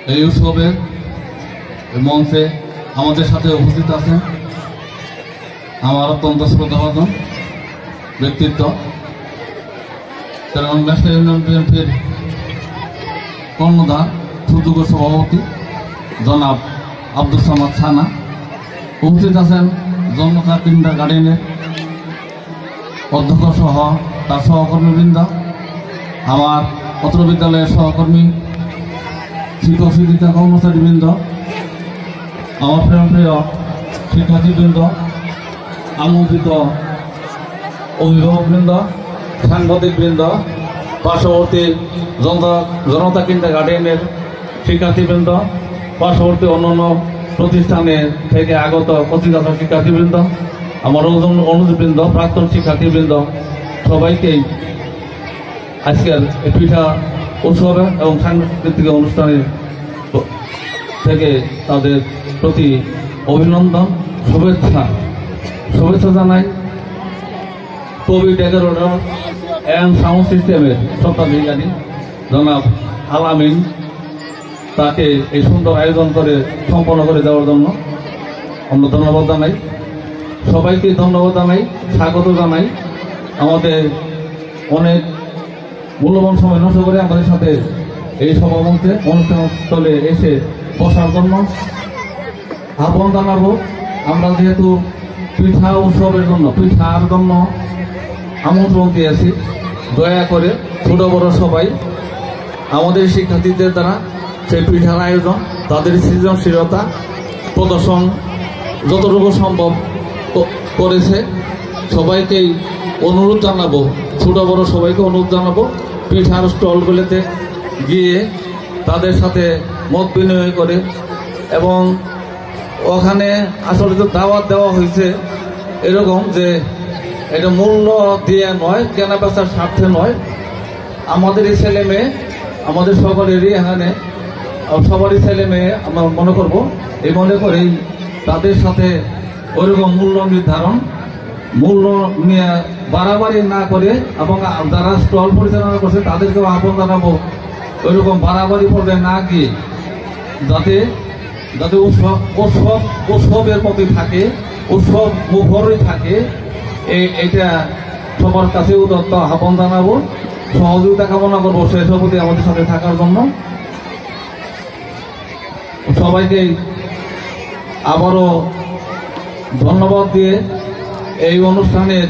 এই উৎসবের মঞ্চে আমাদের সাথে উপস্থিত আছেন আমার অত্যন্ত শ্রদ্ধাভাজন ব্যক্তিত্ব ন্যাশনাল ইউনিয়ন বিএনপির কর্ণধার সুযোগ্য সভাপতি জনাব আব্দুল সামাদ ছানা। উপস্থিত আছেন জন্মকার কিন্ডার গার্ডেনের অধ্যক্ষ সহ তার সহকর্মীবৃন্দ, আমার অত্র বিদ্যালয়ের সহকর্মী, শিক্ষক শিক্ষিকা কর্মচারীবৃন্দ, আমার প্রিয় শিক্ষার্থীবৃন্দ, আমন্ত্রিত অভিভাবকবৃন্দ, সাংবাদিকবৃন্দ, পার্শ্ববর্তী জনতা কিন্ডার গার্ডেনের শিক্ষার্থীবৃন্দ, পার্শ্ববর্তী অন্যান্য প্রতিষ্ঠানে থেকে আগত পত্রিকা শিক্ষার্থীবৃন্দ, আমার অনুজবৃন্দ, প্রাক্তন শিক্ষার্থীবৃন্দ, সবাইকেই আজকের পিঠা উৎসবে এবং সাংস্কৃতিক অনুষ্ঠানে থেকে তাদের প্রতি অভিনন্দন, শুভেচ্ছা জানাই। কোভিড-19 অ্যান্ড সাউন্ড সিস্টেমের স্বত্বাধিকারী জনাব আলামিন, তাকে এই সুন্দর আয়োজন করে সম্পন্ন করে দেওয়ার জন্য আমরা ধন্যবাদ জানাই। সবাইকে ধন্যবাদ জানাই, স্বাগত জানাই। আমাদের অনেক মূল্যবান সময় নষ্ট করে আমাদের সাথে এই সভামঞ্চে অনুষ্ঠানস্থলে এসে বসার জন্য আহ্বান জানাবো। আমরা যেহেতু পিঠা উৎসবের জন্য, পিঠার জন্য আমন্ত্রণ দিয়েছি, দয়া করে ছোট বড় সবাই আমাদের শিক্ষার্থীদের দ্বারা সেই পিঠার আয়োজন, তাদের সৃজনশীলতা প্রদর্শন যতটুকু সম্ভব করেছে, সবাইকেই অনুরোধ জানাবো, ছোট বড় সবাইকে অনুরোধ জানাবো পিঠার স্টলগুলিতে গিয়ে তাদের সাথে মত বিনিময় করে, এবং ওখানে আসলে তো দাওয়াত দেওয়া হয়েছে এরকম যে এটা মূল্য দিয়ে নয়, কেনা বেচার স্বার্থে নয়, আমাদের এই ছেলে মেয়ে, আমাদের সকলেরই এখানে সবারই ছেলে মেয়ে আমরা মনে করব, এই মনে করেই তাদের সাথে ওইরকম মূল্য নির্ধারণ, মূল্য নিয়ে বাড়াবাড়ি না করে, এবং যারা স্টল পরিচালনা করছে তাদেরকেও আহ্বান জানাবো ওইরকম বাড়াবাড়ি পর্যায়ে না গিয়ে যাতে উৎসবের মতোই থাকে, উৎসব মুখরই থাকে, এটা সবার কাছে উদাত্ত আহ্বান জানাবো। সহযোগিতা কামনা করবো সেই সভাপতি আমাদের সাথে থাকার জন্য। সবাইকে আবারও ধন্যবাদ দিয়ে এই অনুষ্ঠানের